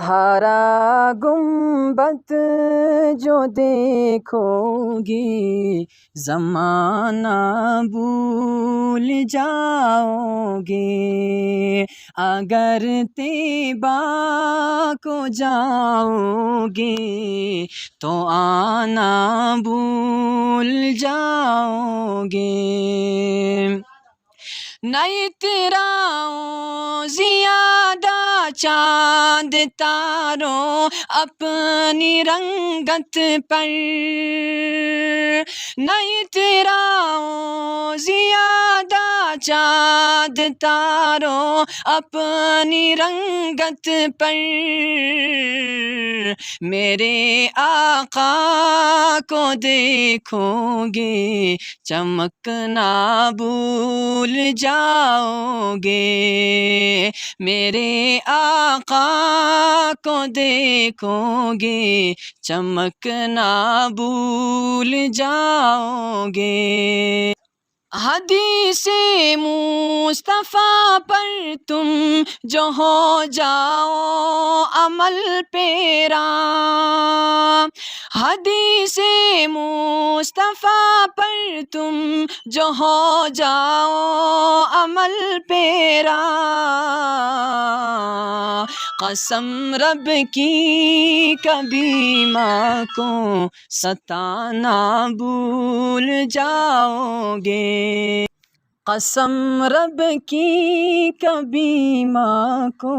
ہرا گنبد جو دیکھو گی زمانہ بھول جاؤ گے، اگر طیبہ کو جاؤ گے تو آنا بھول جاؤ گے۔ نئی تیراؤں زیادہ چاند تاروں اپنی رنگت پر، نئی تیراؤں زیادہ چاند تاروں اپنی رنگت پر، میرے آقا کو دیکھو گے چمکنا بھول جاؤ گے، میرے آقا کو دیکھو گے چمکنا بھول جاؤ گے۔ حدیث مصطفیٰ پر تم جو ہو جاؤ عمل پیرا، حدیث مصطفیٰ پر تم جو ہو جاؤ عمل پیرا، قسم رب کی کبھی ماں کو ستانا بھول جاؤ گے، قسم رب کی کبھی ماں کو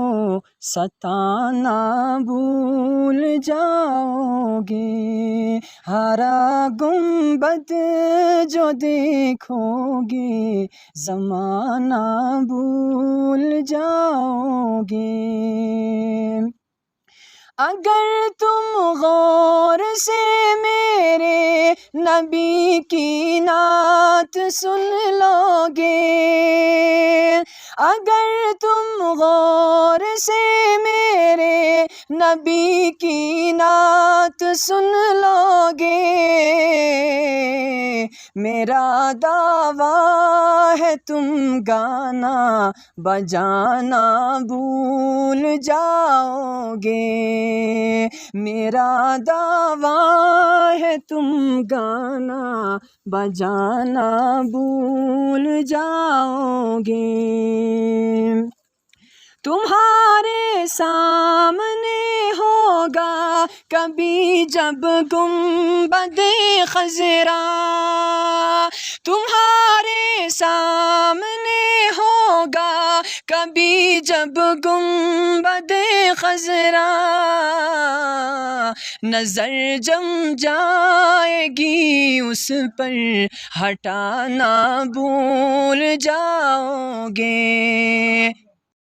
ستانا بھول جاؤ گے، ہرا گنبد جو دیکھو گے زمانہ بھول جاؤ گے۔ اگر تم غور سے میرے نبی کی نعت سن لو گے، اگر تم غور سے میرے نبی کی نعت سن لو گے، میرا دعویٰ ہے تم گانا بجانا بھول جاؤ گے، میرا دعویٰ ہے تم گانا بجانا بھول جاؤ گے۔ تمہارے سامنے ہوگا کبھی جب گنبد خضرا، تمہارے سامنے ہوگا کبھی جب گنبد خضرا، نظر جم جائے گی اس پر ہٹانا بھول جاؤ گے،